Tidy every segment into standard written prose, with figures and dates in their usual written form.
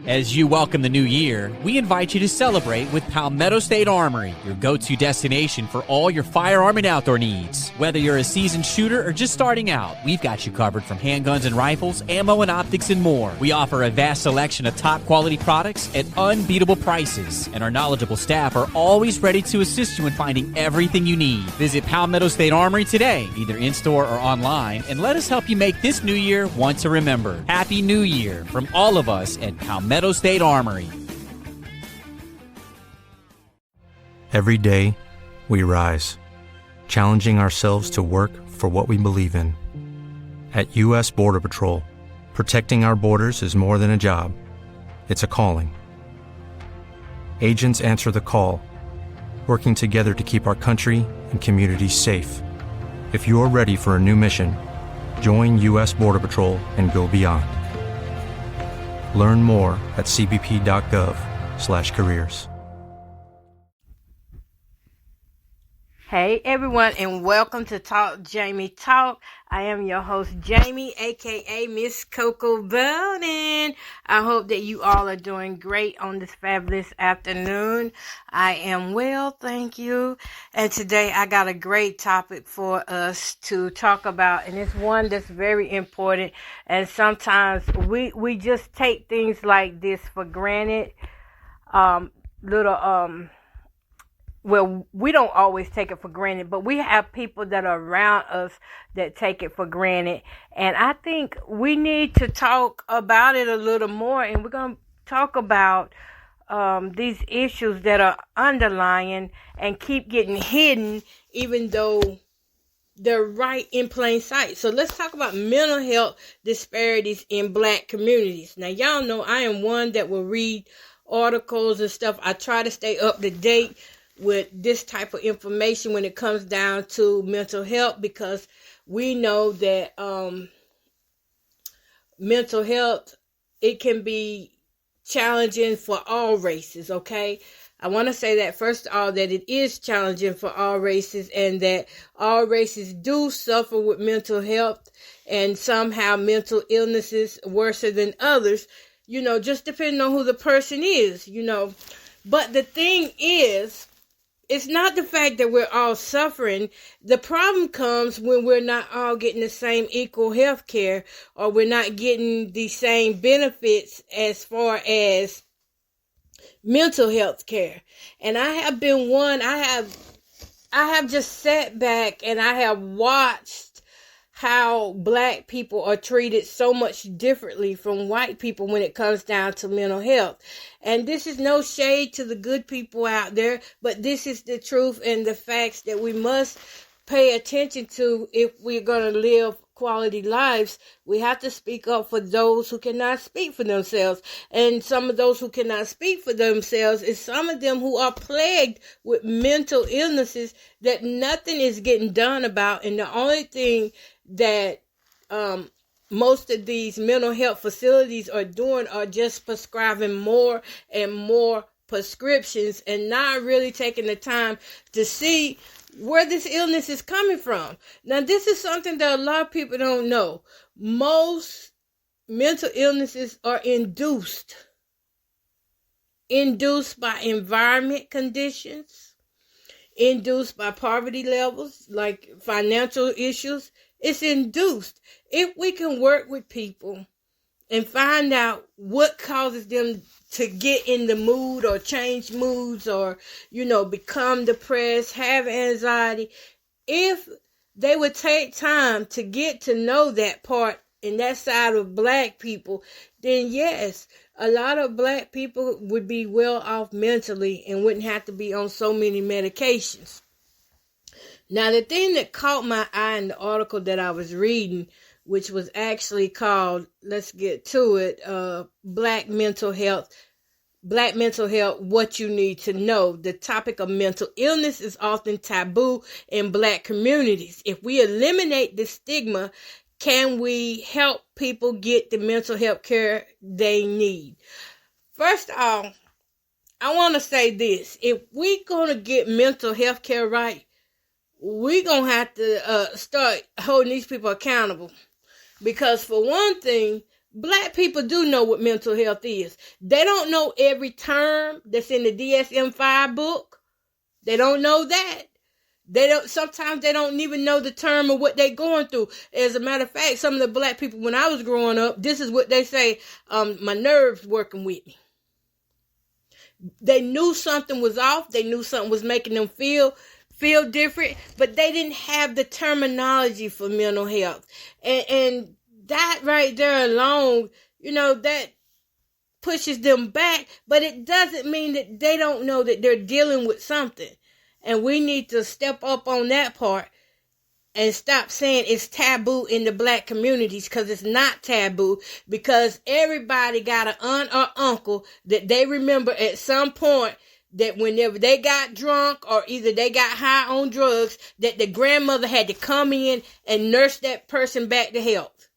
As you welcome the new year, we invite you to celebrate with Palmetto State Armory, your go-to destination for all your firearm and outdoor needs. Whether you're a seasoned shooter or just starting out, we've got you covered from handguns and rifles, ammo and optics, and more. We offer a vast selection of top-quality products at unbeatable prices, and our knowledgeable staff are always ready to assist you in finding everything you need. Visit Palmetto State Armory today, either in-store or online, and let us help you make this new year one to remember. Happy New Year from all of us at Palmetto State Armory. Every day, we rise, challenging ourselves to work for what we believe in. At U.S. Border Patrol, protecting our borders is more than a job. It's a calling. Agents answer the call, working together to keep our country and communities safe. If you're ready for a new mission, join U.S. Border Patrol and go beyond. Learn more at cbp.gov/careers. Hey everyone, and welcome to Talk Jamie Talk. I am your host Jamie, aka Miss Coco Bowden. I hope that you all are doing great on this fabulous afternoon. I am well, thank you. And today I got a great topic for us to talk about, and it's one that's very important. And sometimes we just take things like this for granted. Well, we don't always take it for granted, but we have people that are around us that take it for granted. And I think we need to talk about it a little more. And we're going to talk about these issues that are underlying and keep getting hidden, even though they're right in plain sight. So let's talk about mental health disparities in Black communities. Now, y'all know I am one that will read articles and stuff. I try to stay up to date with this type of information when it comes down to mental health, because we know that mental health, it can be challenging for all races, okay? I want to say that first of all, that it is challenging for all races, and that all races do suffer with mental health, and somehow mental illnesses worse than others, just depending on who the person is, But the thing is, it's not the fact that we're all suffering. The problem comes when we're not all getting the same equal health care, or we're not getting the same benefits as far as mental health care. And I have been one, I have just sat back and I have watched how Black people are treated so much differently from white people when it comes down to mental health. And this is no shade to the good people out there, but this is the truth and the facts that we must pay attention to if we're going to live quality lives. We have to speak up for those who cannot speak for themselves. And some of those who cannot speak for themselves is some of them who are plagued with mental illnesses that nothing is getting done about. And the only thing that most of these mental health facilities are doing are just prescribing more and more prescriptions, and not really taking the time to see where this illness is coming from. Now, this is something that a lot of people don't know. Most mental illnesses are induced by environment conditions, induced by poverty levels, like financial issues. It's induced. If we can work with people and find out what causes them to get in the mood or change moods or, become depressed, have anxiety, if they would take time to get to know that part and that side of Black people, then yes, a lot of Black people would be well off mentally and wouldn't have to be on so many medications. Now, the thing that caught my eye in the article that I was reading, which was actually called, let's get to it, Black Mental Health, What You Need to Know. The topic of mental illness is often taboo in Black communities. If we eliminate the stigma, can we help people get the mental health care they need? First of all, I want to say this. If we're going to get mental health care right, we're going to have to start holding these people accountable. Because for one thing, Black people do know what mental health is. They don't know every term that's in the DSM-5 book. They don't know that. Sometimes they don't even know the term of what they're going through. As a matter of fact, some of the black people, when I was growing up, this is what they say, my nerves working with me. They knew something was off. They knew something was making them feel different, but they didn't have the terminology for mental health. And that right there alone, that pushes them back, but it doesn't mean that they don't know that they're dealing with something. And we need to step up on that part and stop saying it's taboo in the black communities, because it's not taboo, because everybody got an aunt or uncle that they remember at some point that whenever they got drunk or either they got high on drugs, that the grandmother had to come in and nurse that person back to health.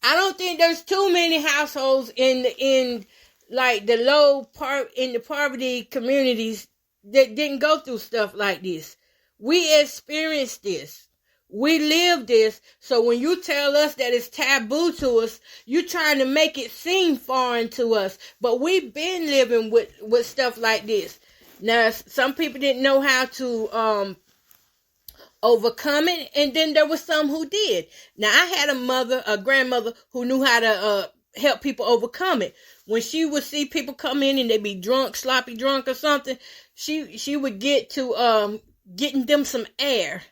I don't think there's too many households in like the in the poverty communities that didn't go through stuff like this. We experienced this. We lived this. So when you tell us that it's taboo to us, you're trying to make it seem foreign to us. But we've been living with stuff like this. Now, some people didn't know how to overcome it, and then there was some who did. Now, I had a grandmother who knew how to help people overcome it. When she would see people come in and they be drunk, sloppy drunk or something, she would get to getting them some air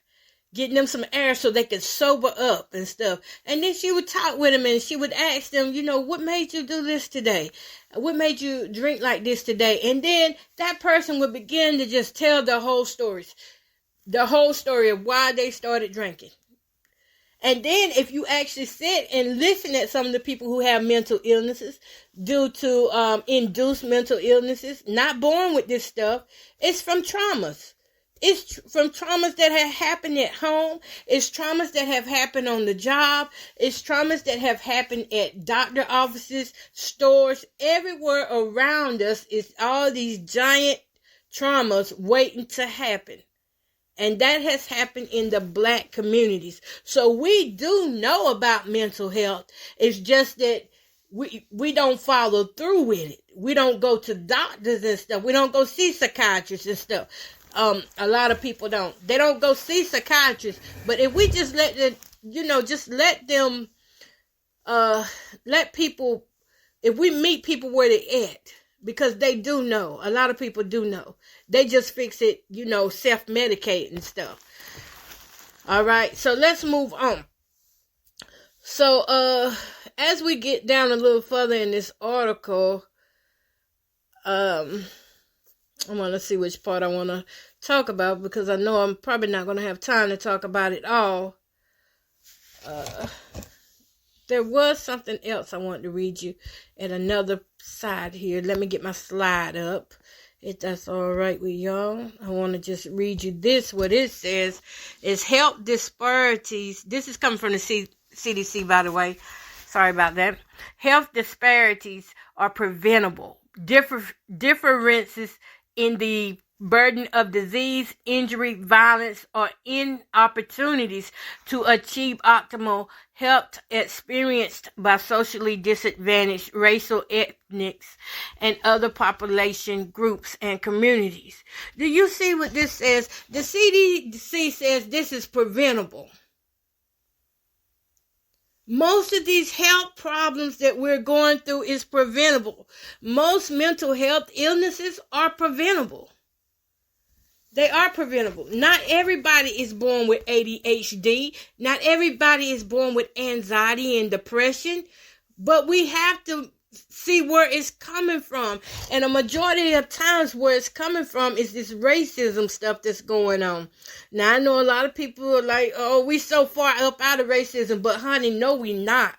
so they could sober up and stuff. And then she would talk with them and she would ask them, what made you do this today? What made you drink like this today? And then that person would begin to just tell the whole story of why they started drinking. And then if you actually sit and listen at some of the people who have mental illnesses due to induced mental illnesses, not born with this stuff, it's from traumas. It's from traumas that have happened at home. It's traumas that have happened on the job. It's traumas that have happened at doctor offices, stores. Everywhere around us is all these giant traumas waiting to happen. And that has happened in the black communities. So we do know about mental health. It's just that we don't follow through with it. We don't go to doctors and stuff. We don't go see psychiatrists and stuff. A lot of people don't. They don't go see psychiatrists. But if we just let people, if we meet people where they're at, because they do know. A lot of people do know. They just fix it, self-medicate and stuff. All right. So let's move on. So, as we get down a little further in this article, I want to see which part I want to talk about, because I know I'm probably not going to have time to talk about it all. There was something else I wanted to read you at another side here. Let me get my slide up, if that's all right with y'all. I want to just read you this. What it says is health disparities. This is coming from the CDC, by the way. Sorry about that. Health disparities are preventable. Differences in the burden of disease, injury, violence, or inopportunities to achieve optimal health experienced by socially disadvantaged racial, ethnic, and other population groups and communities. Do you see what this says? The CDC says this is preventable. Most of these health problems that we're going through is preventable. Most mental health illnesses are preventable. They are preventable. Not everybody is born with ADHD. Not everybody is born with anxiety and depression. But we have to see where it's coming from. And a majority of times where it's coming from is this racism stuff that's going on. Now, I know a lot of people are like, oh, we so far up out of racism. But honey, no, we not.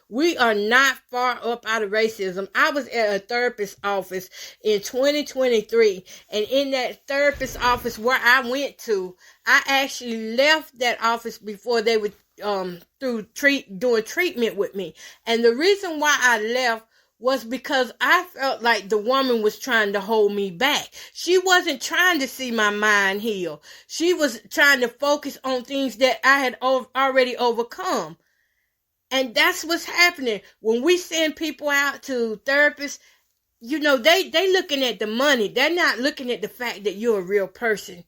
We are not far up out of racism. I was at a therapist's office in 2023. And in that therapist's office where I went to, I actually left that office before they would doing treatment with me. And the reason why I left was because I felt like the woman was trying to hold me back. She wasn't trying to see my mind heal. She was trying to focus on things that I had already overcome. And that's what's happening. When we send people out to therapists, they looking at the money. They're not looking at the fact that you're a real person.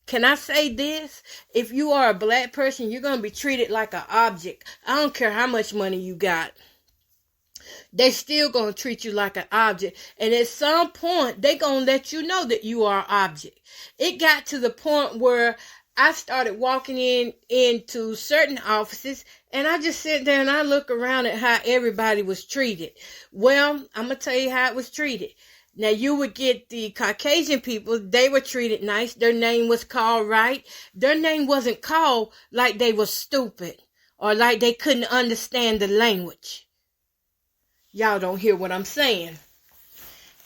Can I say this? If you are a black person, you're going to be treated like an object. I don't care how much money you got. They still going to treat you like an object. And at some point, they going to let you know that you are an object. It got to the point where I started walking into certain offices, and I just sit there and I look around at how everybody was treated. Well, I'm going to tell you how it was treated. Now, you would get the Caucasian people, they were treated nice. Their name was called right. Their name wasn't called like they were stupid or like they couldn't understand the language. Y'all don't hear what I'm saying.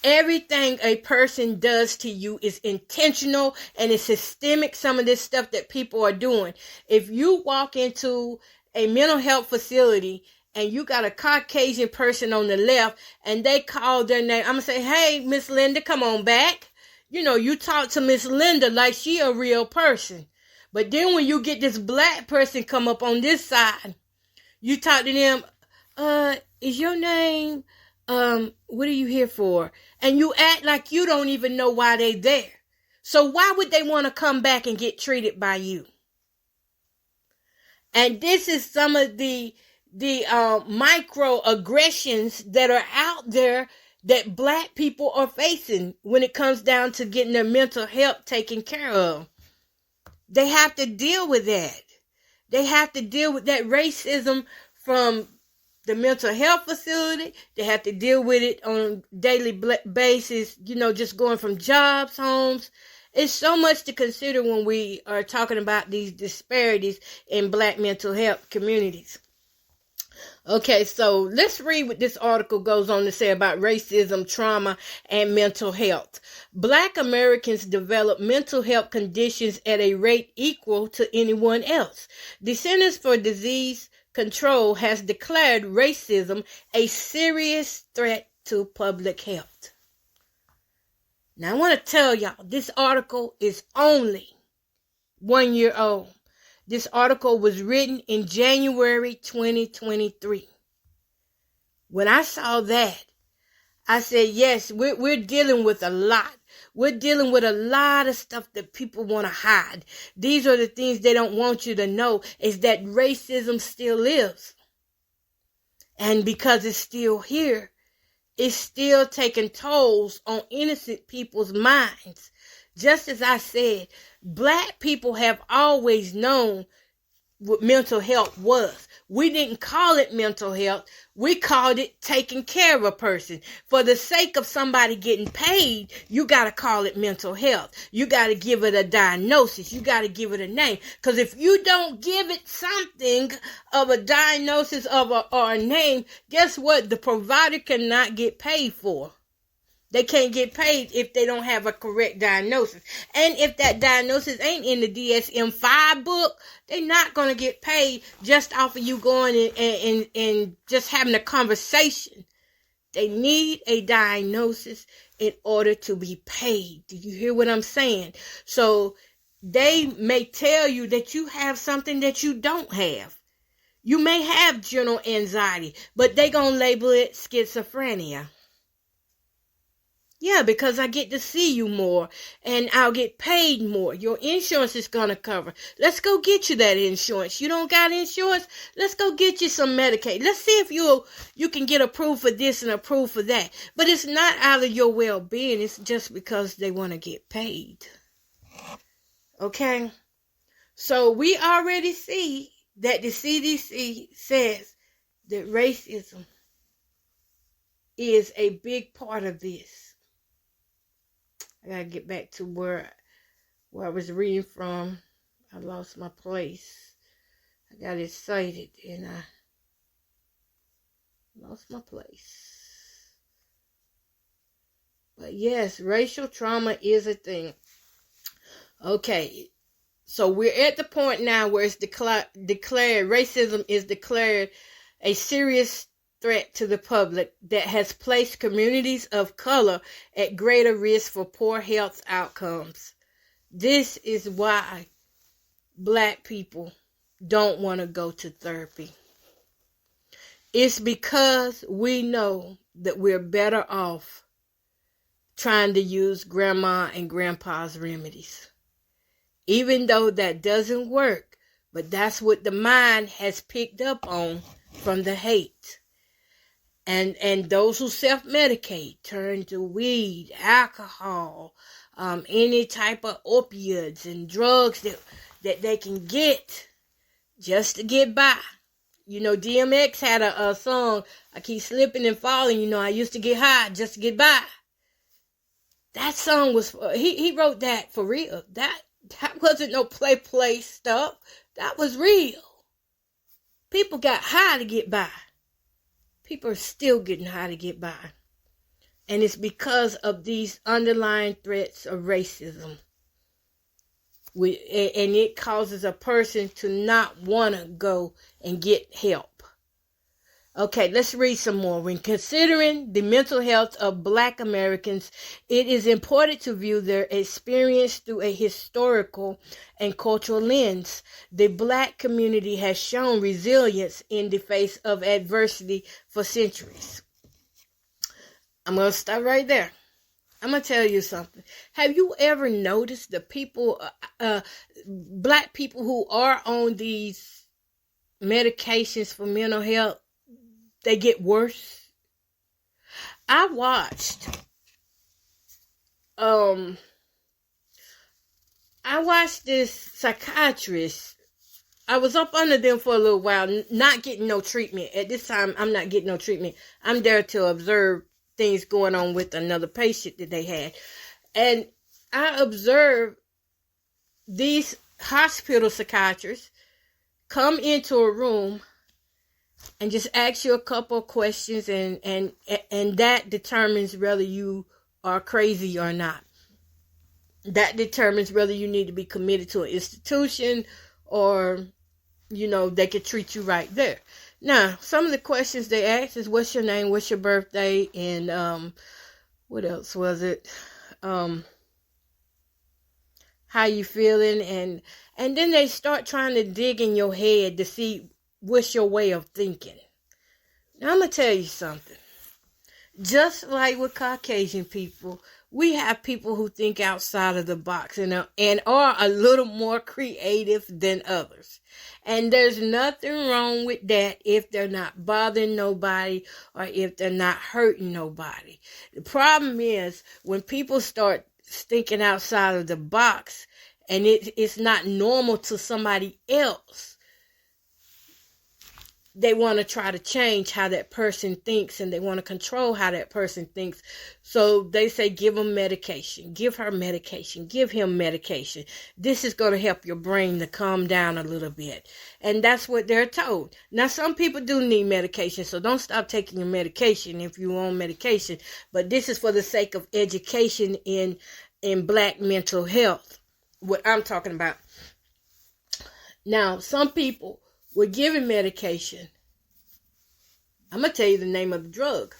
Everything a person does to you is intentional and it's systemic, some of this stuff that people are doing. If you walk into a mental health facility and you got a Caucasian person on the left and they call their name, I'm going to say, hey, Miss Linda, come on back. You talk to Miss Linda like she a real person. But then when you get this black person come up on this side, you talk to them, is your name, what are you here for? And you act like you don't even know why they there. So why would they want to come back and get treated by you? And this is some of the microaggressions that are out there that black people are facing when it comes down to getting their mental health taken care of. They have to deal with that. They have to deal with that racism from the mental health facility. They have to deal with it on a daily basis, just going from jobs, homes. It's so much to consider when we are talking about these disparities in black mental health communities. Okay, so let's read what this article goes on to say about racism, trauma, and mental health. Black Americans develop mental health conditions at a rate equal to anyone else. The Centers for Disease Control has declared racism a serious threat to public health. Now, I want to tell y'all, this article is only 1 year old. This article was written in January 2023. When I saw that, I said, yes, we're dealing with a lot. We're dealing with a lot of stuff that people want to hide. These are the things they don't want you to know, is that racism still lives. And because it's still here, it's still taking tolls on innocent people's minds. Just as I said, black people have always known what mental health was. We didn't call it mental health. We called it taking care of a person. For the sake of somebody getting paid, you got to call it mental health. You got to give it a diagnosis. You got to give it a name. Because if you don't give it something of a diagnosis or a name, guess what? The provider cannot get paid for. They can't get paid if they don't have a correct diagnosis. And if that diagnosis ain't in the DSM-5 book, they're not going to get paid just off of you going and just having a conversation. They need a diagnosis in order to be paid. Do you hear what I'm saying? So they may tell you that you have something that you don't have. You may have general anxiety, but they going to label it schizophrenia. Yeah, because I get to see you more and I'll get paid more. Your insurance is going to cover. Let's go get you that insurance. You don't got insurance? Let's go get you some Medicaid. Let's see if you can get approved for this and approved for that. But it's not out of your well-being. It's just because they want to get paid. Okay? So we already see that the CDC says that racism is a big part of this. I gotta get back to where I was reading from. I lost my place. I got excited and I lost my place. But yes, racial trauma is a thing. Okay, so we're at the point now where it's declared racism is declared a serious threat to the public that has placed communities of color at greater risk for poor health outcomes. This is why black people don't want to go to therapy. It's because we know that we're better off trying to use grandma and grandpa's remedies. Even though that doesn't work, but that's what the mind has picked up on from the hate. And those who self-medicate turn to weed, alcohol, any type of opioids and drugs that they can get just to get by. You know, DMX had a song, I keep slipping and falling, you know, I used to get high just to get by. That song was, he wrote that for real. That wasn't no play stuff. That was real. People got high to get by. People are still getting high to get by. And it's because of these underlying threats of racism. And it causes a person to not want to go and get help. Okay, let's read some more. When considering the mental health of Black Americans, it is important to view their experience through a historical and cultural lens. The Black community has shown resilience in the face of adversity for centuries. I'm going to stop right there. I'm going to tell you something. Have you ever noticed the people, Black people who are on these medications for mental health, they get worse? I watched this psychiatrist. I was up under them for a little while, not getting no treatment. At this time, I'm not getting no treatment. I'm there to observe things going on with another patient that they had. And I observed these hospital psychiatrists come into a room and just ask you a couple of questions, and that determines whether you are crazy or not. That determines whether you need to be committed to an institution or, you know, they could treat you right there. Now, some of the questions they ask is, what's your name, what's your birthday, and what else was it? How you feeling, and then they start trying to dig in your head to see what's your way of thinking. Now, I'm going to tell you something. Just like with Caucasian people, we have people who think outside of the box and are a little more creative than others. And there's nothing wrong with that if they're not bothering nobody or if they're not hurting nobody. The problem is when people start thinking outside of the box and it's not normal to somebody else, they want to try to change how that person thinks, and they want to control how that person thinks. So they say, give them medication, give her medication, give him medication. This is going to help your brain to calm down a little bit. And that's what they're told. Now, some people do need medication, so don't stop taking your medication if you're on medication. But this is for the sake of education in Black mental health, what I'm talking about. Now, some people were given medication. I'm going to tell you the name of the drug.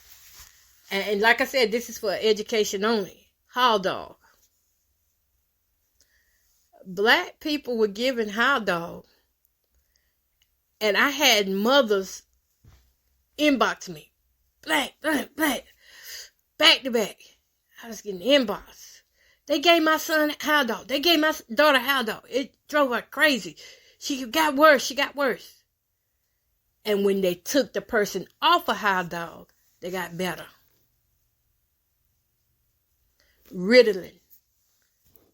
And like I said, this is for education only. Haldol. Black people were given Haldol. And I had mothers inbox me. Black. Back to back. I was getting inbox. They gave my son Haldol. They gave my daughter Haldol. It drove her crazy. She got worse. And when they took the person off of Haldol, they got better. Ritalin.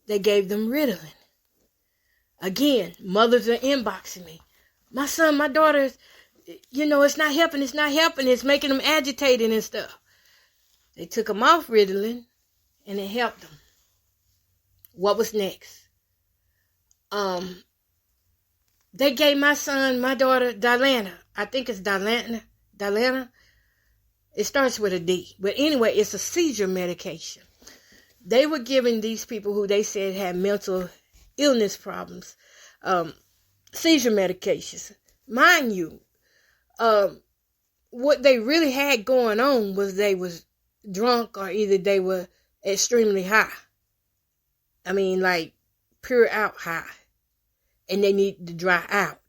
They gave them Ritalin. Again, mothers are inboxing me. My son, my daughter, it's not helping. It's making them agitated and stuff. They took them off Ritalin, and it helped them. What was next? They gave my son, my daughter, Dilanna. I think it's Dilanna. It starts with a D. But anyway, it's a seizure medication. They were giving these people who they said had mental illness problems, seizure medications. Mind you, what they really had going on was they was drunk or either they were extremely high. I mean, like pure out high. And they needed to dry out.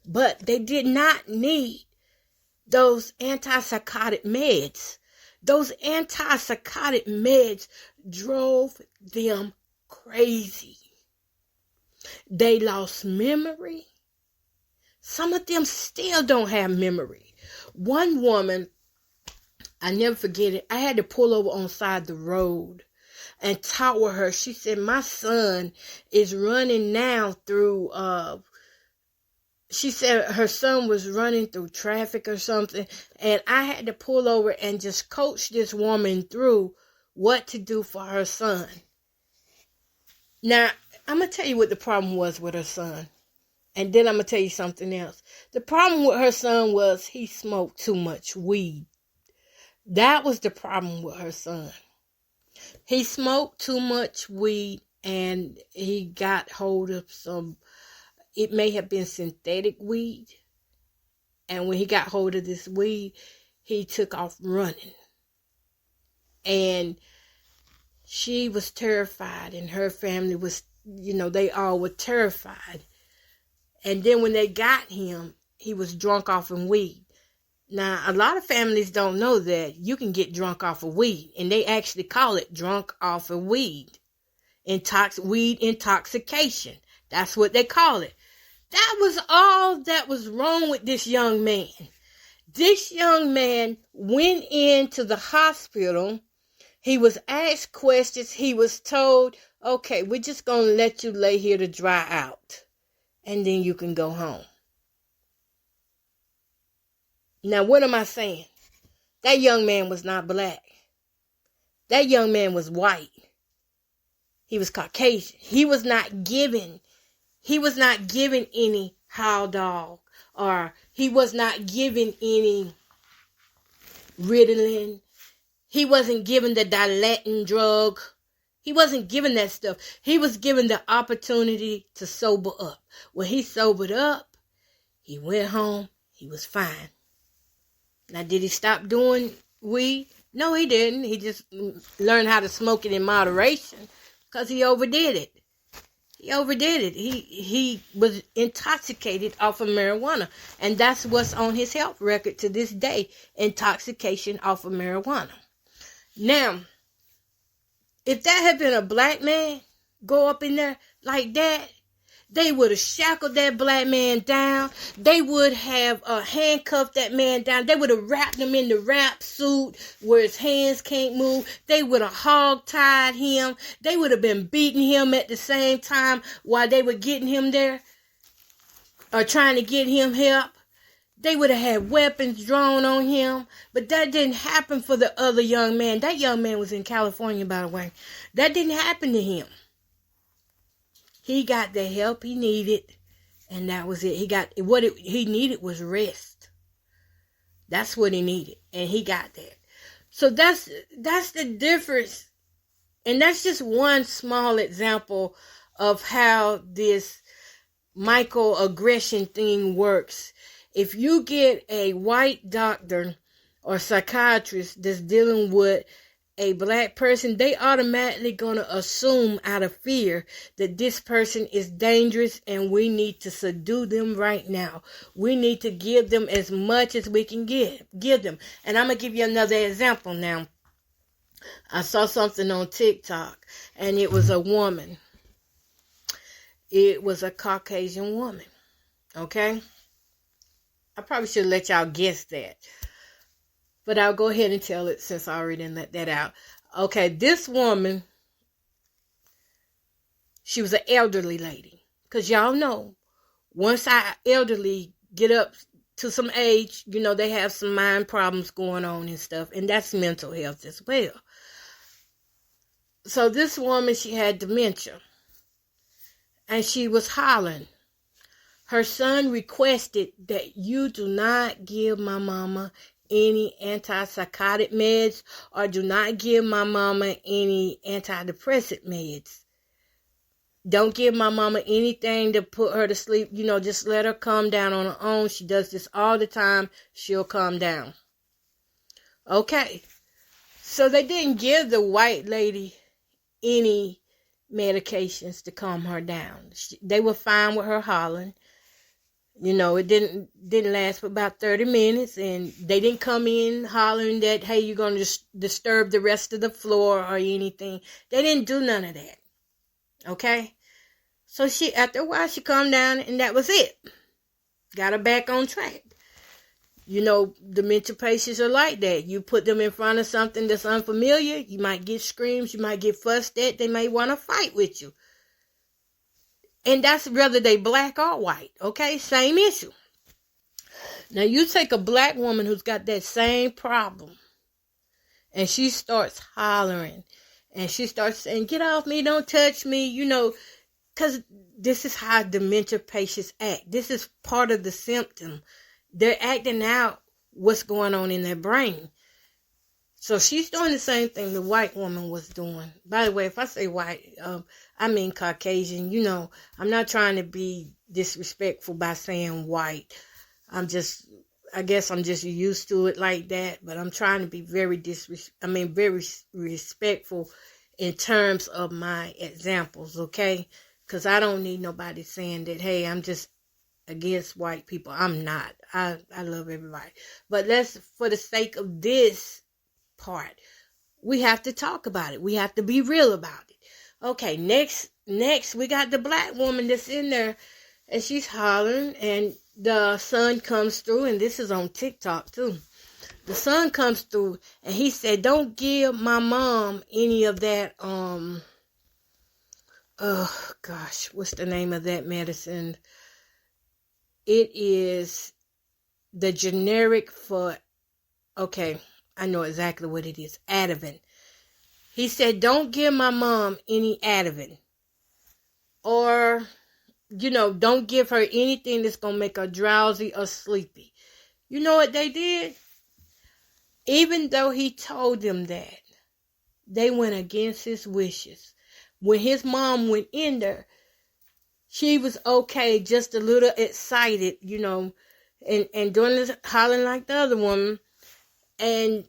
But they did not need those antipsychotic meds. Those antipsychotic meds drove them crazy. They lost memory. Some of them still don't have memory. One woman, I never forget it, I had to pull over on the side of the road and talk with her. She said, my son is running now through, she said her son was running through traffic or something, and I had to pull over and just coach this woman through what to do for her son. Now, I'm going to tell you what the problem was with her son, and then I'm going to tell you something else. The problem with her son was he smoked too much weed. That was the problem with her son. He smoked too much weed, and he got hold of some, it may have been synthetic weed. And when he got hold of this weed, he took off running. And she was terrified, and her family was, they all were terrified. And then when they got him, he was drunk off of weed. Now, a lot of families don't know that you can get drunk off of weed, and they actually call it drunk off of weed. Weed intoxication. That's what they call it. That was all that was wrong with this young man. This young man went into the hospital. He was asked questions. He was told, okay, we're just going to let you lay here to dry out, and then you can go home. Now, what am I saying? That young man was not black. That young man was white. He was Caucasian. He was not given any Haldol, or he was not given any Ritalin. He wasn't given the dilating drug. He wasn't given that stuff. He was given the opportunity to sober up. When he sobered up, he went home. He was fine. Now, did he stop doing weed? No, he didn't. He just learned how to smoke it in moderation because he overdid it. He was intoxicated off of marijuana. And that's what's on his health record to this day. Intoxication off of marijuana. Now, if that had been a black man go up in there like that, they would have shackled that black man down. They would have handcuffed that man down. They would have wrapped him in the wrap suit where his hands can't move. They would have hog-tied him. They would have been beating him at the same time while they were getting him there or trying to get him help. They would have had weapons drawn on him. But that didn't happen for the other young man. That young man was in California, by the way. That didn't happen to him. He got the help he needed, and that was it. He needed was rest. That's what he needed, and he got that. So that's the difference, and that's just one small example of how this microaggression thing works. If you get a white doctor or psychiatrist that's dealing with a black person, they automatically going to assume out of fear that this person is dangerous and we need to subdue them right now. We need to give them as much as we can give them. And I'm going to give you another example now. I saw something on TikTok, and it was a woman. It was a Caucasian woman. Okay? I probably should let y'all guess that. But I'll go ahead and tell it since I already let that out. Okay, this woman, she was an elderly lady. Because y'all know, once our elderly get up to some age, they have some mind problems going on and stuff. And that's mental health as well. So this woman, she had dementia. And she was hollering. Her son requested that you do not give my mama any antipsychotic meds, or do not give my mama any antidepressant meds. Don't give my mama anything to put her to sleep. Just let her calm down on her own. She does this all the time. She'll calm down. Okay. So they didn't give the white lady any medications to calm her down. They were fine with her hollering. It didn't last for about 30 minutes, and they didn't come in hollering that, hey, you're going to disturb the rest of the floor or anything. They didn't do none of that. Okay? So after a while, she calmed down, and that was it. Got her back on track. Dementia patients are like that. You put them in front of something that's unfamiliar, you might get screams, you might get fussed at, they may want to fight with you. And that's whether they black or white, okay? Same issue. Now, you take a black woman who's got that same problem, and she starts hollering, and she starts saying, get off me, don't touch me, because this is how dementia patients act. This is part of the symptom. They're acting out what's going on in their brain. So she's doing the same thing the white woman was doing. By the way, if I say white, I mean Caucasian. I'm not trying to be disrespectful by saying white. I guess I'm just used to it like that. But I'm trying to be very respectful in terms of my examples, okay? Because I don't need nobody saying that, hey, I'm just against white people. I'm not. I love everybody. But for the sake of this part, we have to talk about it. We have to be real about it. Okay, next we got the black woman that's in there, and she's hollering, and the son comes through, and this is on TikTok too. The son comes through, and he said, don't give my mom any of that, what's the name of that medicine? It is the generic for, okay, I know exactly what it is. Ativan. He said, don't give my mom any Ativan. Or, don't give her anything that's going to make her drowsy or sleepy. You know what they did? Even though he told them that, they went against his wishes. When his mom went in there, she was okay, just a little excited, and doing this hollering like the other woman. And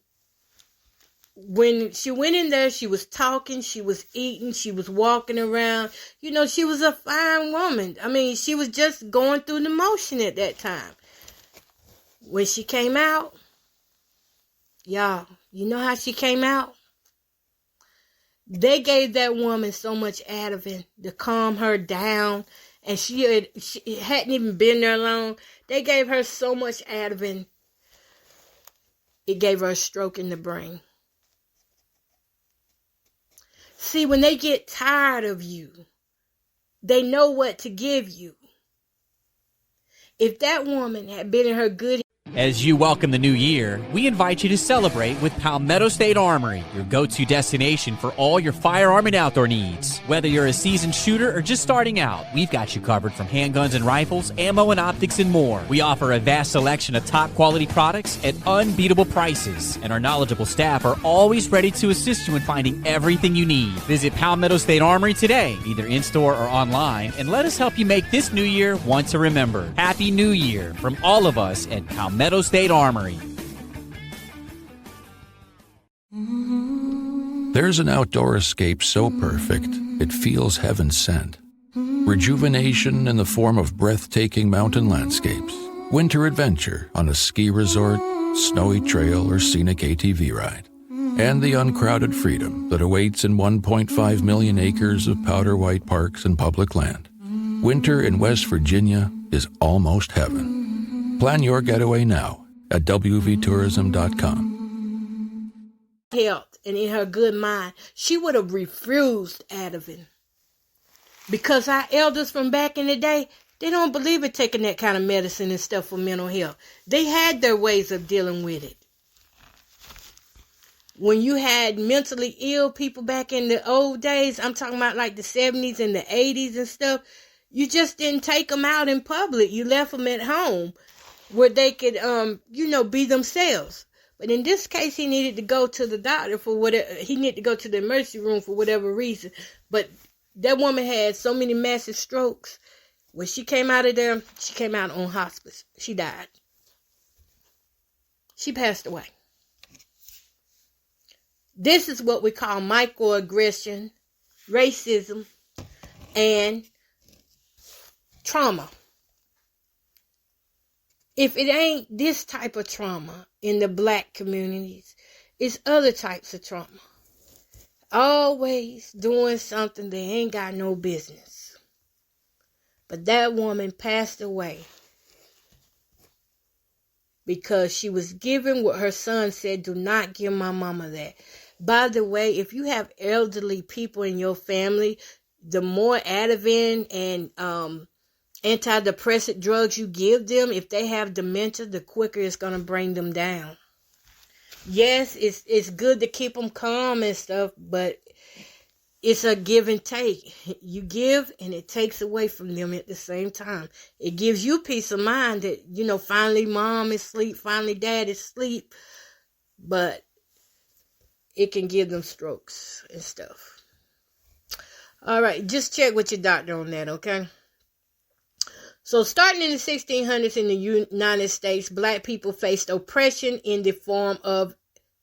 when she went in there, she was talking, she was eating, she was walking around. She was a fine woman. I mean, she was just going through the motion at that time. When she came out, y'all, you know how she came out? They gave that woman so much Ativan to calm her down, and she hadn't even been there long. They gave her so much Ativan, it gave her a stroke in the brain. See, when they get tired of you, they know what to give you. If that woman had been in her good... As you welcome the new year, we invite you to celebrate with Palmetto State Armory, your go-to destination for all your firearm and outdoor needs. Whether you're a seasoned shooter or just starting out, we've got you covered from handguns and rifles, ammo and optics, and more. We offer a vast selection of top-quality products at unbeatable prices, and our knowledgeable staff are always ready to assist you in finding everything you need. Visit Palmetto State Armory today, either in-store or online, and let us help you make this new year one to remember. Happy New Year from all of us at Palmetto State Armory. There's an outdoor escape so perfect, it feels heaven sent. Rejuvenation in the form of breathtaking mountain landscapes, winter adventure on a ski resort, snowy trail, or scenic ATV ride, and the uncrowded freedom that awaits in 1.5 million acres of powder white parks and public land. Winter in West Virginia is almost heaven. Plan your getaway now at wvtourism.com. Health and in her good mind, she would have refused Ativan. Because our elders from back in the day, they don't believe in taking that kind of medicine and stuff for mental health. They had their ways of dealing with it. When you had mentally ill people back in the old days, I'm talking about like the 70s and the 80s and stuff, you just didn't take them out in public. You left them at home, where they could, be themselves. But in this case, he needed to go to the doctor for whatever, he needed to go to the emergency room for whatever reason. But that woman had so many massive strokes. When she came out of there, she came out on hospice. She died. She passed away. This is what we call microaggression, racism, and trauma. If it ain't this type of trauma in the black communities, it's other types of trauma. Always doing something they ain't got no business. But that woman passed away because she was given what her son said, do not give my mama that. By the way, if you have elderly people in your family, the more Ativan and antidepressant drugs you give them, if they have dementia, the quicker it's going to bring them down. Yes, it's good to keep them calm and stuff, but it's a give and take. You give and it takes away from them at the same time. It gives you peace of mind that, finally mom is asleep, finally dad is asleep, but it can give them strokes and stuff. All right, just check with your doctor on that, okay? So starting in the 1600s in the United States, black people faced oppression in the form of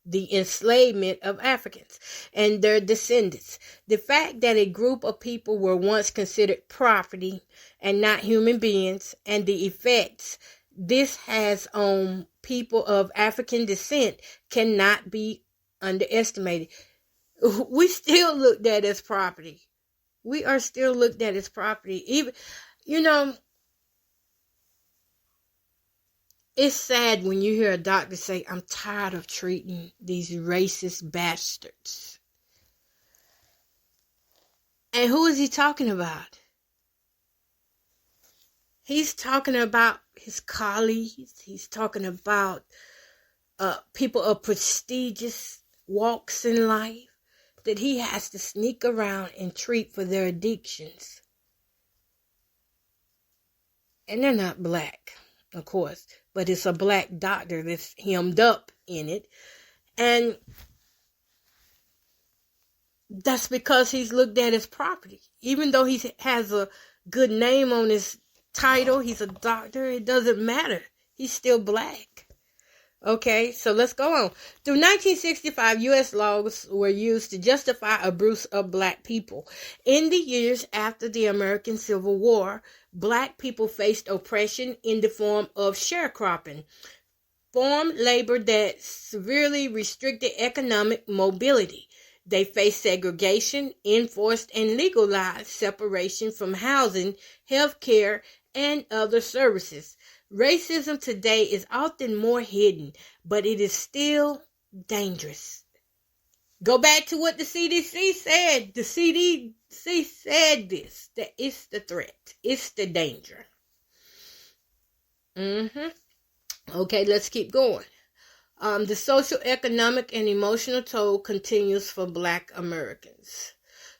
the enslavement of Africans and their descendants. The fact that a group of people were once considered property and not human beings, and the effects this has on people of African descent cannot be underestimated. We still looked at as property. We are still looked at as property. Even, it's sad when you hear a doctor say, I'm tired of treating these racist bastards. And who is he talking about? He's talking about his colleagues. He's talking about people of prestigious walks in life that he has to sneak around and treat for their addictions. And they're not black, of course, but it's a black doctor that's hemmed up in it. And that's because he's looked at as property. Even though he has a good name on his title, he's a doctor, it doesn't matter. He's still black. Okay, so let's go on. Through 1965, U.S. laws were used to justify abuse of black people. In the years after the American Civil War, black people faced oppression in the form of sharecropping, farm labor that severely restricted economic mobility. They faced segregation, enforced and legalized separation from housing, health care, and other services. Racism today is often more hidden, but it is still dangerous. Go back to what the CDC said. The CDC said this, that it's the threat. It's the danger. Okay, let's keep going. The social, economic, and emotional toll continues for black Americans.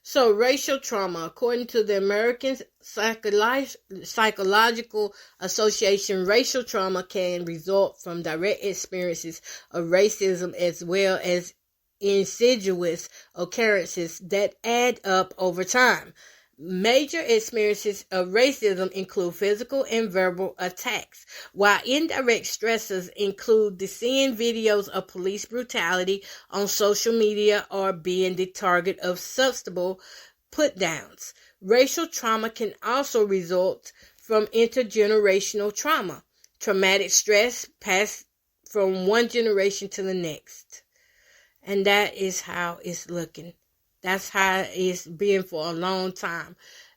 So, racial trauma, according to the American Psychological Association, racial trauma can result from direct experiences of racism as well as insidious occurrences that add up over time. Major experiences of racism include physical and verbal attacks, while indirect stressors include the seeing videos of police brutality on social media or being the target of substantial put-downs. Racial trauma can also result from intergenerational trauma. Traumatic stress passed from one generation to the next. And that is how it's looking. That's how it's been for a long time.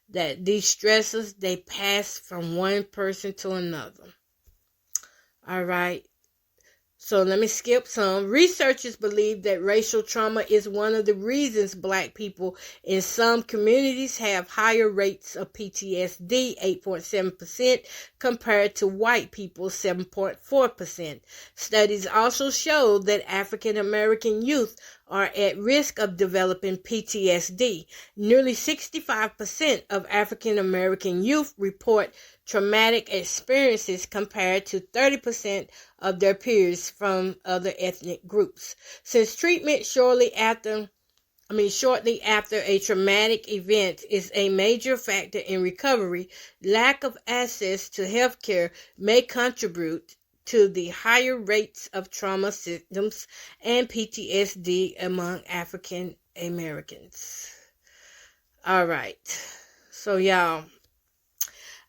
That these stresses, they pass from one person to another. All right. So let me skip some. Researchers believe that racial trauma is one of the reasons black people in some communities have higher rates of PTSD, 8.7%, compared to white people, 7.4%. Studies also show that African American youth are at risk of developing PTSD. Nearly 65% of African American youth report traumatic experiences compared to 30% of their peers from other ethnic groups. Since treatment shortly after a traumatic event is a major factor in recovery, lack of access to health care may contribute to the higher rates of trauma symptoms and PTSD among African Americans. All right. So y'all,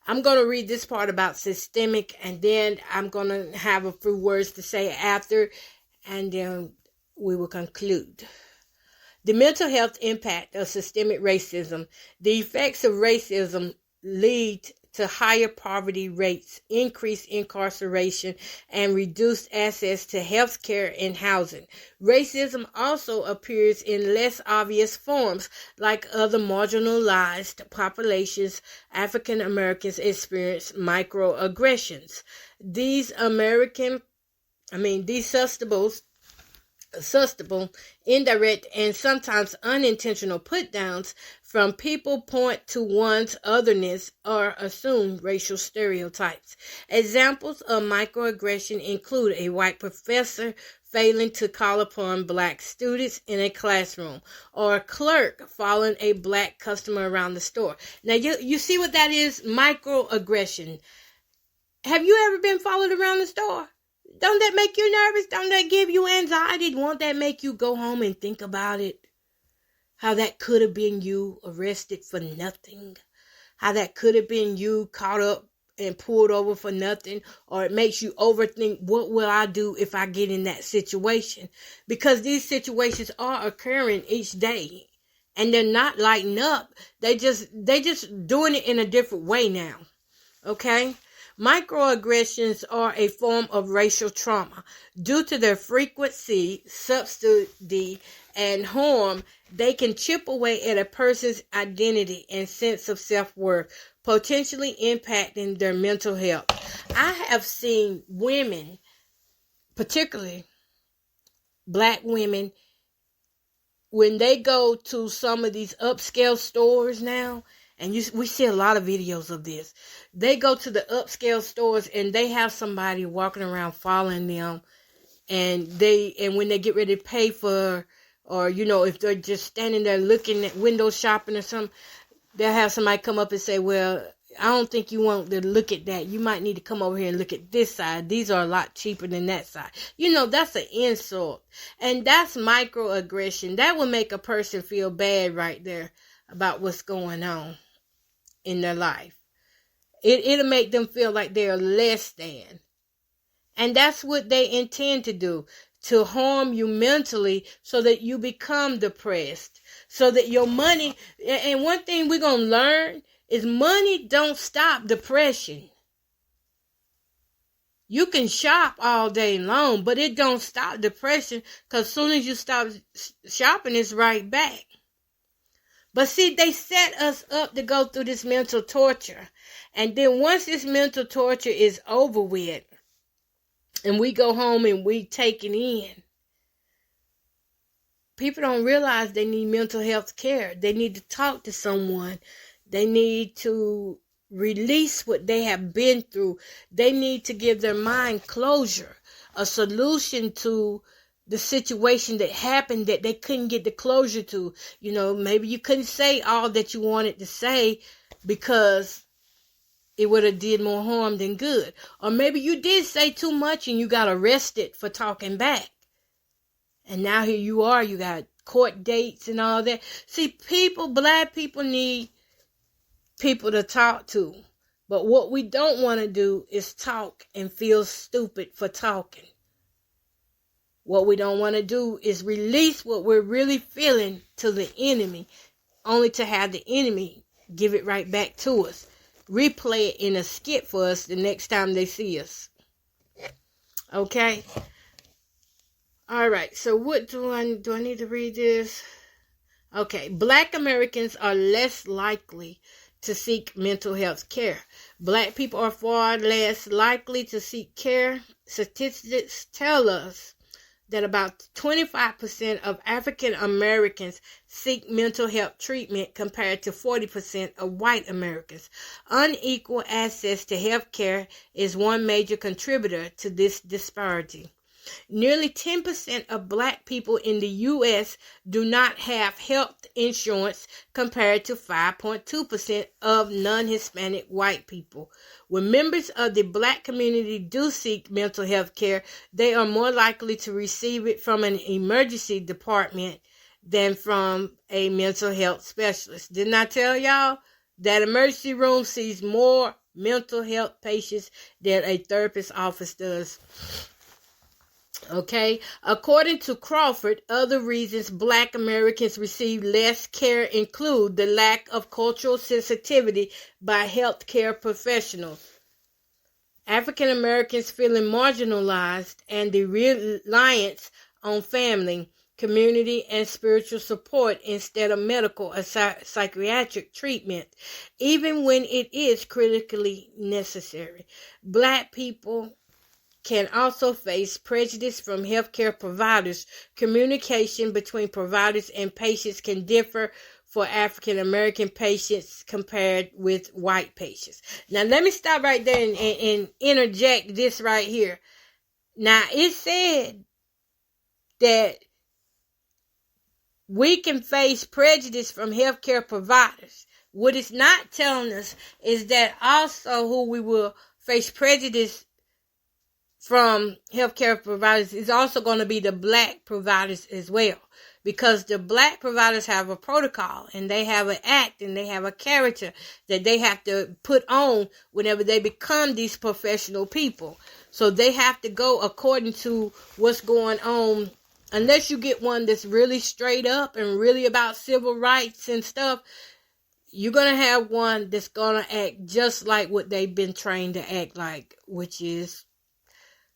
I'm going to read this part about systemic, and then I'm going to have a few words to say after, and then we will conclude. The mental health impact of systemic racism. The effects of racism lead to higher poverty rates, increased incarceration, and reduced access to health care and housing. Racism also appears in less obvious forms, like other marginalized populations. African Americans experience microaggressions. These susceptible, indirect, and sometimes unintentional put-downs from people point to one's otherness or assume racial stereotypes. Examples of microaggression include a white professor failing to call upon black students in a classroom, or a clerk following a black customer around the store. Now, you see what that is? Microaggression. Have you ever been followed around the store? Don't that make you nervous? Don't that give you anxiety? Won't that make you go home and think about it? How that could have been you arrested for nothing. How that could have been you caught up and pulled over for nothing. Or it makes you overthink, what will I do if I get in that situation? Because these situations are occurring each day. And they're not lighting up. They just doing it in a different way now. Okay? Microaggressions are a form of racial trauma. Due to their frequency, subtlety, and harm, they can chip away at a person's identity and sense of self-worth, potentially impacting their mental health. I have seen women, particularly black women, when they go to some of these upscale stores now, and we see a lot of videos of this. They go to the upscale stores and they have somebody walking around following them. And when they get ready to pay for, or, if they're just standing there looking at window shopping or something, they'll have somebody come up and say, well, I don't think you want to look at that. You might need to come over here and look at this side. These are a lot cheaper than that side. That's an insult. And that's microaggression. That will make a person feel bad right there about what's going on in their life. It'll make them feel like they're less than. And that's what they intend to do, to harm you mentally so that you become depressed, so that your money, and one thing we're going to learn is money don't stop depression. You can shop all day long, but it don't stop depression, because as soon as you stop shopping, it's right back. But see, they set us up to go through this mental torture. And then once this mental torture is over with, and we go home and we take it in, people don't realize they need mental health care. They need to talk to someone. They need to release what they have been through. They need to give their mind closure, a solution to the situation that happened that they couldn't get the closure to. Maybe you couldn't say all that you wanted to say because it would have did more harm than good. Or maybe you did say too much and you got arrested for talking back. And now here you are, you got court dates and all that. See, black people need people to talk to. But what we don't want to do is talk and feel stupid for talking. What we don't want to do is release what we're really feeling to the enemy, only to have the enemy give it right back to us. Replay it in a skit for us the next time they see us. Okay? All right, so what do I need to read this? Okay, Black Americans are less likely to seek mental health care. Black people are far less likely to seek care. Statistics tell us that about 25% of African Americans seek mental health treatment compared to 40% of white Americans. Unequal access to health care is one major contributor to this disparity. Nearly 10% of black people in the U.S. do not have health insurance compared to 5.2% of non-Hispanic white people. When members of the black community do seek mental health care, they are more likely to receive it from an emergency department than from a mental health specialist. Didn't I tell y'all? that emergency room sees more mental health patients than a therapist's office does. Okay, according to Crawford, other reasons Black Americans receive less care include the lack of cultural sensitivity by healthcare professionals, African Americans feeling marginalized, and the reliance on family, community, and spiritual support instead of medical or psychiatric treatment, even when it is critically necessary. Black people can also face prejudice from healthcare providers. Communication between providers and patients can differ for African American patients compared with white patients. Now, let me stop right there and interject this right here. Now, it said that we can face prejudice from healthcare providers. What it's not telling us is that also who we will face prejudice from healthcare providers is also going to be the Black providers as well. Because the Black providers have a protocol and they have an act and they have a character that they have to put on whenever they become these professional people. So they have to go according to what's going on. Unless you get one that's really straight up and really about civil rights and stuff, you're going to have one that's going to act just like what they've been trained to act like, which is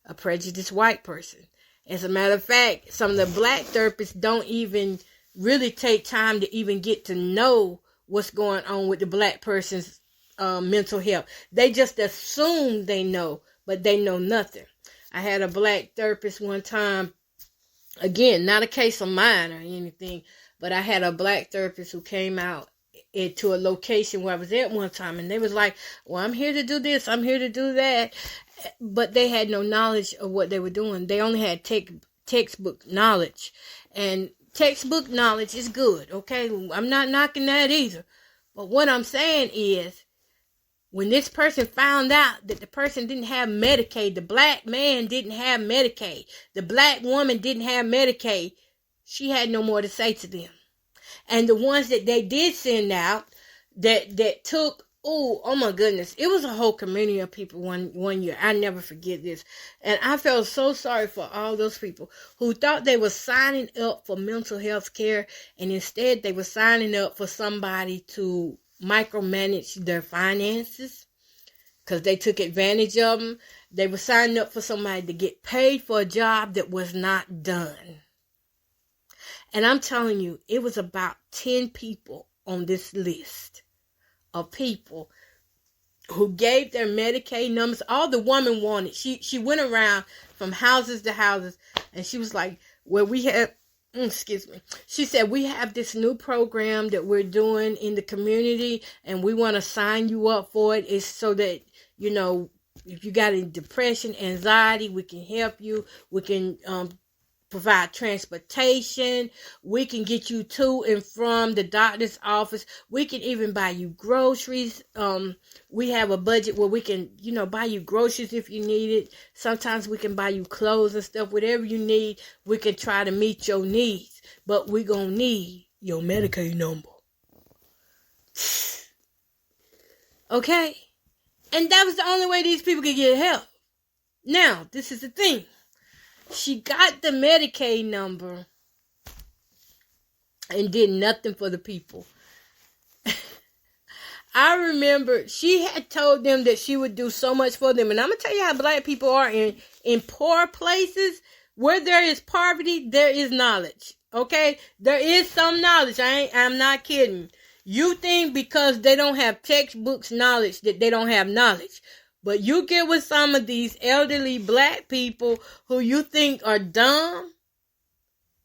a prejudiced white person. As a matter of fact, some of the Black therapists don't even really take time to even get to know what's going on with the Black person's mental health. They just assume they know, but they know nothing. I had a Black therapist one time, again, not a case of mine or anything, but I had a Black therapist who came out to a location where I was at one time, and they was like, well, I'm here to do this, I'm here to do that. But they had no knowledge of what they were doing. They only had textbook knowledge. And textbook knowledge is good, okay? I'm not knocking that either. But what I'm saying is, when this person found out that the person didn't have Medicaid, the Black man didn't have Medicaid, the Black woman didn't have Medicaid, she had no more to say to them. And the ones that they did send out that took, oh my goodness, it was a whole community of people one year. I never forget this. And I felt so sorry for all those people who thought they were signing up for mental health care, and instead they were signing up for somebody to micromanage their finances because they took advantage of them. They were signing up for somebody to get paid for a job that was not done. And I'm telling you, it was about 10 people on this list of people who gave their Medicaid numbers. All the woman wanted, she went around from houses to houses, and she was like, well, we have, she said, we have this new program that we're doing in the community, and we want to sign you up for it. It's so that, you know, if you got any depression, anxiety, we can help you. We can provide transportation. We can get you to and from the doctor's office. We can even buy you groceries. We have a budget where we can, you know, buy you groceries if you need it. Sometimes we can buy you clothes and stuff. Whatever you need, we can try to meet your needs. But we're going to need your Medicaid number. Okay? And that was the only way these people could get help. Now, this is the thing. She got the Medicaid number and did nothing for the people. I remember she had told them that she would do so much for them. And I'm going to tell you how Black people are in poor places. Where there is poverty, there is knowledge. Okay? There is some knowledge. I'm not kidding. You think because they don't have textbooks knowledge that they don't have knowledge. But you get with some of these elderly Black people who you think are dumb.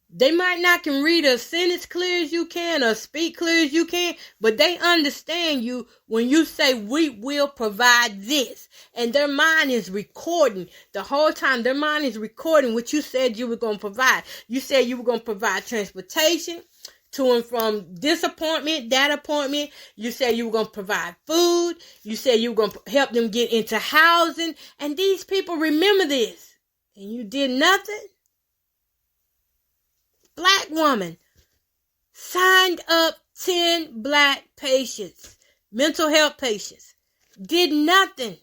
They might not can read a sentence clear as you can or speak clear as you can, but they understand you when you say, we will provide this. And their mind is recording. The whole time their mind is recording what you said you were going to provide. You said you were going to provide transportation to and from this appointment, that appointment. You said you were going to provide food. You said you were going to help them get into housing. And these people remember this. And you did nothing. Black woman signed up 10 Black patients. mental health patients. Did nothing.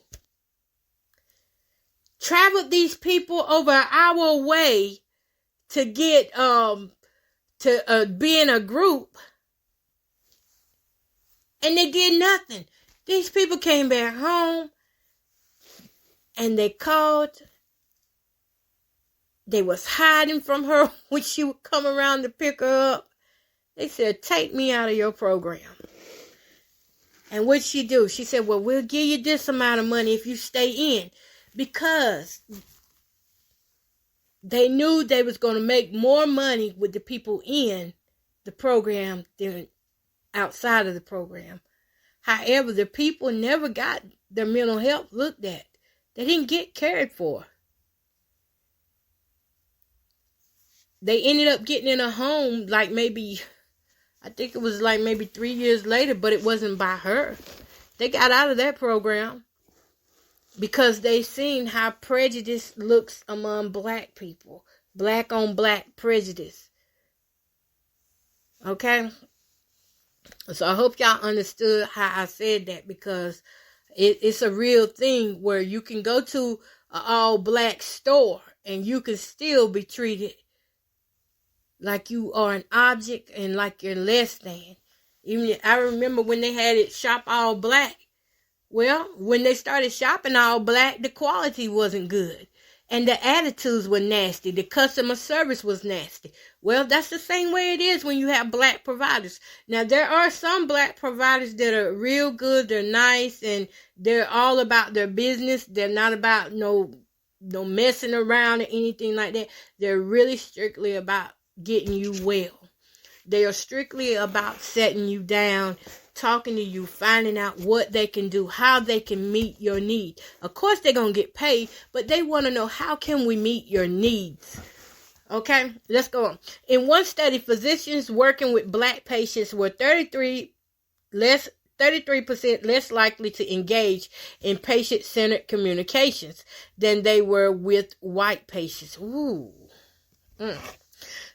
Traveled these people over an hour away to get to be in a group, and they did nothing. These people came back home and they called. They was hiding from her when she would come around to pick her up. They said, take me out of your program. And what'd she do? She said, well, we'll give you this amount of money if you stay in. Because they knew they was going to make more money with the people in the program than outside of the program. However, the people never got their mental health looked at. They didn't get cared for. They ended up getting in a home like maybe, I think it was like maybe 3 years later, but it wasn't by her. They got out of that program because they seen how prejudice looks among black people. Black on black prejudice. Okay? So I hope y'all understood how I said that, because it's a real thing where you can go to an all black store and you can still be treated like you are an object and like you're less than. Even I remember when they had it shop all black. Well, when they started shopping all black, the quality wasn't good. And the attitudes were nasty. The customer service was nasty. Well, that's the same way it is when you have black providers. Now, there are some black providers that are real good. They're nice and they're all about their business. They're not about no messing around or anything like that. They're really strictly about getting you well. They are strictly about setting you down, talking to you, finding out what they can do, how they can meet your need. Of course, they're going to get paid, but they want to know, how can we meet your needs? Okay, let's go on. In one study, physicians working with black patients were 33% less likely to engage in patient-centered communications than they were with white patients.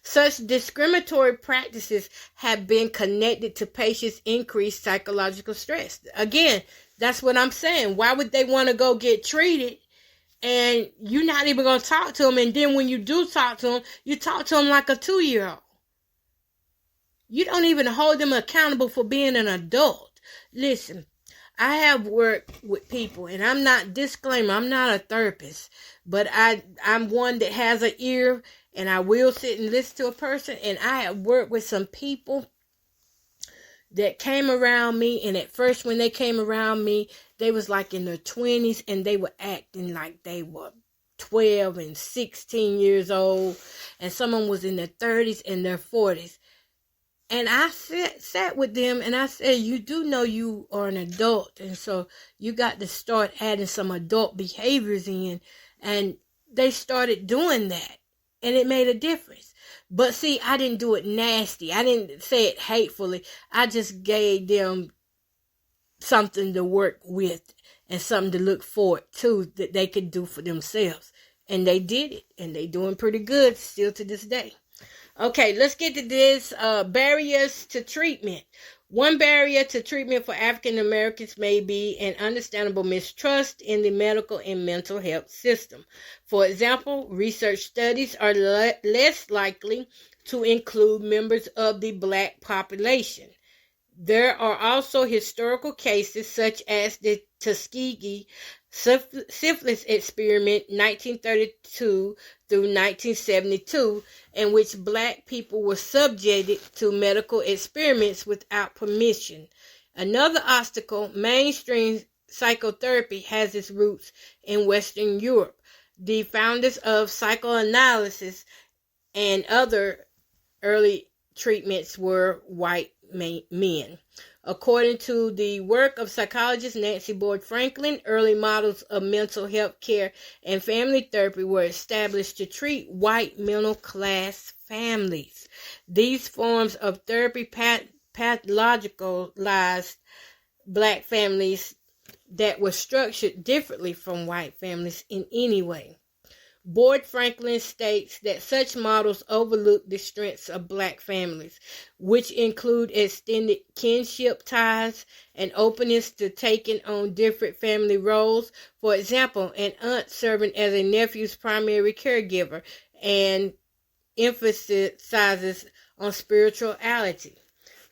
Such discriminatory practices have been connected to patients' increased psychological stress. Again, that's what I'm saying. Why would they want to go get treated and you're not even going to talk to them? And then when you do talk to them, you talk to them like a 2-year-old. You don't even hold them accountable for being an adult. Listen, I have worked with people, and I'm not a therapist, but I'm one that has an ear, and I will sit and listen to a person. And I have worked with some people that came around me, and at first when they came around me, they was like in their 20s, and they were acting like they were 12 and 16 years old, and someone was in their 30s and their 40s. And I sat with them and I said, you do know you are an adult. And so you got to start adding some adult behaviors in. And they started doing that. And it made a difference. But see, I didn't do it nasty. I didn't say it hatefully. I just gave them something to work with and something to look forward to that they could do for themselves. And they did it. And they doing pretty good still to this day. Okay, let's get to this. Barriers to treatment. One barrier to treatment for African Americans may be an understandable mistrust in the medical and mental health system. For example, research studies are less likely to include members of the black population. There are also historical cases such as the Tuskegee syphilis experiment 1932 through 1972, in which black people were subjected to medical experiments without permission. Another obstacle, mainstream psychotherapy has its roots in Western Europe. The founders of psychoanalysis and other early treatments were white men. According to the work of psychologist Nancy Boyd Franklin, early models of mental health care and family therapy were established to treat white middle class families. These forms of therapy pathologized black families that were structured differently from white families in any way. Boyd Franklin states that such models overlook the strengths of black families, which include extended kinship ties and openness to taking on different family roles. For example, an aunt serving as a nephew's primary caregiver and emphasizes on spirituality.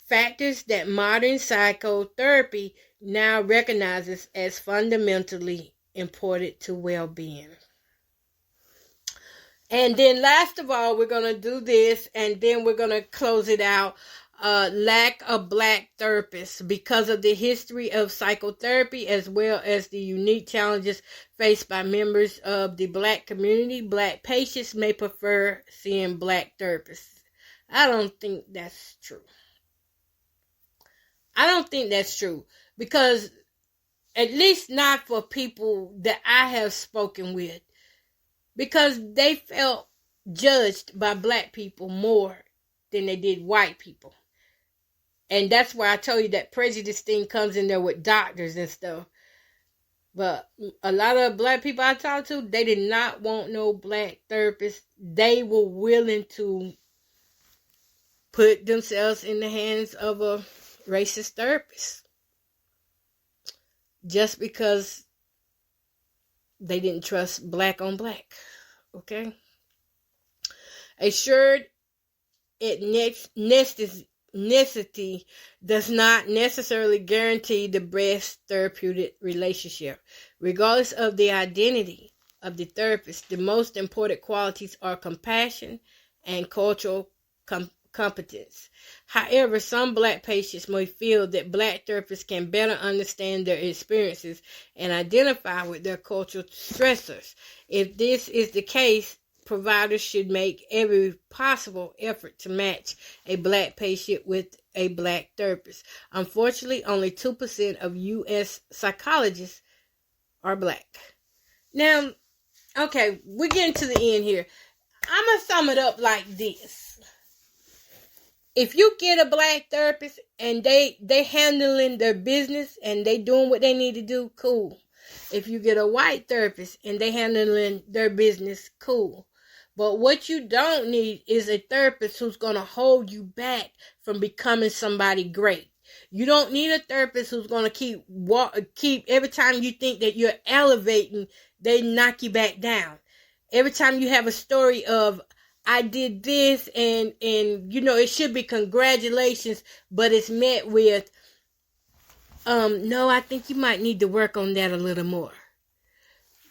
Factors that modern psychotherapy now recognizes as fundamentally important to well-being. And then last of all, we're going to do this, and then we're going to close it out. Lack of black therapists. Because of the history of psychotherapy as well as the unique challenges faced by members of the black community, black patients may prefer seeing black therapists. I don't think that's true. Because at least not for people that I have spoken with, because they felt judged by black people more than they did white people. And that's why I told you that prejudice thing comes in there with doctors and stuff. But a lot of black people I talked to, they did not want no black therapist. They were willing to put themselves in the hands of a racist therapist just because they didn't trust black on black. Okay? Assured ethnicity does not necessarily guarantee the best therapeutic relationship. Regardless of the identity of the therapist, the most important qualities are compassion and cultural competence. However, some black patients may feel that black therapists can better understand their experiences and identify with their cultural stressors. If this is the case, providers should make every possible effort to match a black patient with a black therapist. Unfortunately, only 2% of U.S. psychologists are black. Now, okay, we're getting to the end here. I'm going to sum it up like this. If you get a black therapist and they handling their business and they doing what they need to do, cool. If you get a white therapist and they handling their business, cool. But what you don't need is a therapist who's going to hold you back from becoming somebody great. You don't need a therapist who's going to keep every time you think that you're elevating, they knock you back down. Every time you have a story of, I did this and it should be congratulations, but it's met with, no, I think you might need to work on that a little more.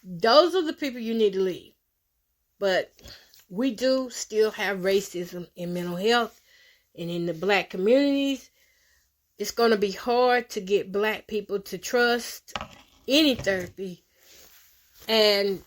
Those are the people you need to leave. But we do still have racism in mental health and in the black communities. It's going to be hard to get black people to trust any therapy. And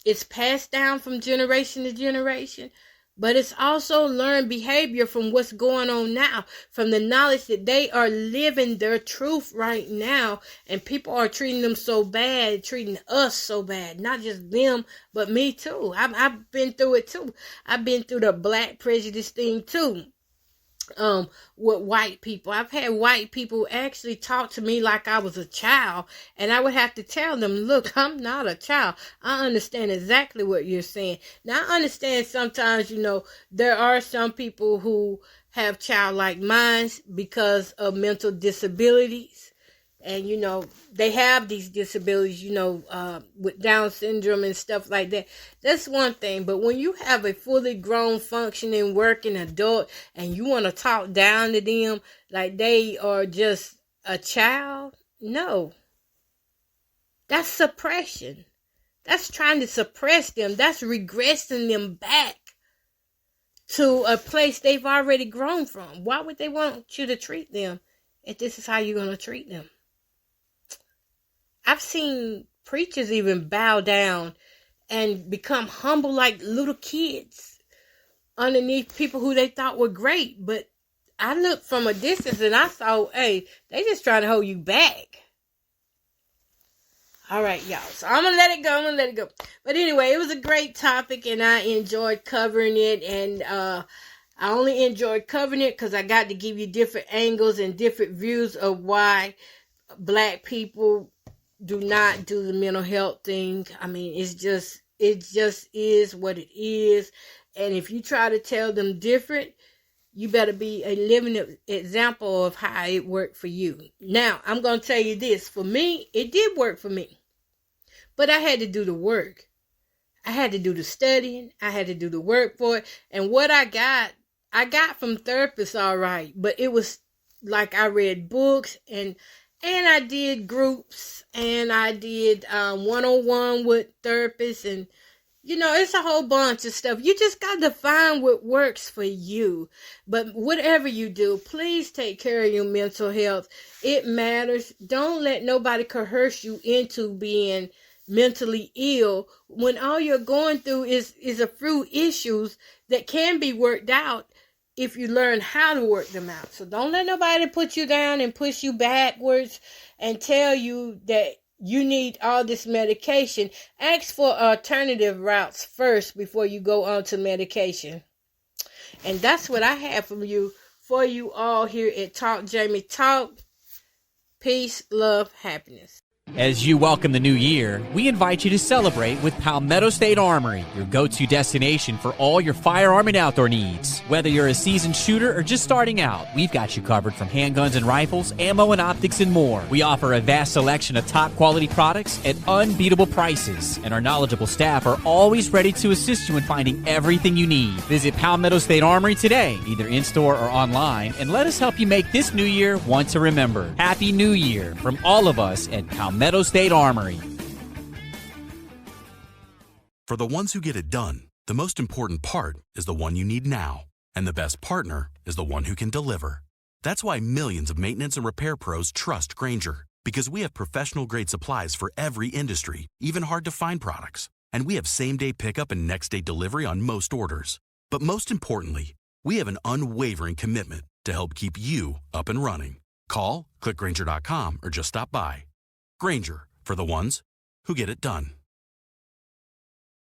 it's passed down from generation to generation. But it's also learned behavior from what's going on now, from the knowledge that they are living their truth right now, and people are treating them so bad, treating us so bad, not just them, but me too. I've been through it too. I've been through the black prejudice thing too. With white people. I've had white people actually talk to me like I was a child, and I would have to tell them, look, I'm not a child. I understand exactly what you're saying. Now, I understand sometimes, there are some people who have childlike minds because of mental disabilities. And, they have these disabilities, with Down syndrome and stuff like that. That's one thing. But when you have a fully grown, functioning, working adult and you want to talk down to them like they are just a child, no. That's suppression. That's trying to suppress them. That's regressing them back to a place they've already grown from. Why would they want you to treat them if this is how you're going to treat them? I've seen preachers even bow down and become humble like little kids underneath people who they thought were great. But I looked from a distance and I saw, hey, they just trying to hold you back. All right, y'all. So I'm going to let it go. But anyway, it was a great topic and I enjoyed covering it. And I only enjoyed covering it because I got to give you different angles and different views of why black people do not do the mental health thing. I mean, it's just, It just is what it is. And if you try to tell them different, you better be a living example of how it worked for you. Now, I'm going to tell you this. For me, it did work for me. But I had to do the work. I had to do the studying. I had to do the work for it. And what I got from therapists all right. But it was like I read books and I did groups and I did one-on-one with therapists, and it's a whole bunch of stuff. You just got to find what works for you. But whatever you do, please take care of your mental health. It matters. Don't let nobody coerce you into being mentally ill when all you're going through is a few issues that can be worked out if you learn how to work them out. So don't let nobody put you down and push you backwards and tell you that you need all this medication. Ask for alternative routes first before you go on to medication. And that's what I have for you all here at Talk Jamie Talk. Peace, love, happiness. As you welcome the new year, we invite you to celebrate with Palmetto State Armory, your go-to destination for all your firearm and outdoor needs. Whether you're a seasoned shooter or just starting out, we've got you covered from handguns and rifles, ammo and optics, and more. We offer a vast selection of top-quality products at unbeatable prices, and our knowledgeable staff are always ready to assist you in finding everything you need. Visit Palmetto State Armory today, either in-store or online, and let us help you make this new year one to remember. Happy New Year from all of us at Palmetto State Armory. For the ones who get it done, the most important part is the one you need now. And the best partner is the one who can deliver. That's why millions of maintenance and repair pros trust Grainger. Because we have professional-grade supplies for every industry, even hard-to-find products. And we have same-day pickup and next-day delivery on most orders. But most importantly, we have an unwavering commitment to help keep you up and running. Call, click Grainger.com, or just stop by. Grainger, for the ones who get it done.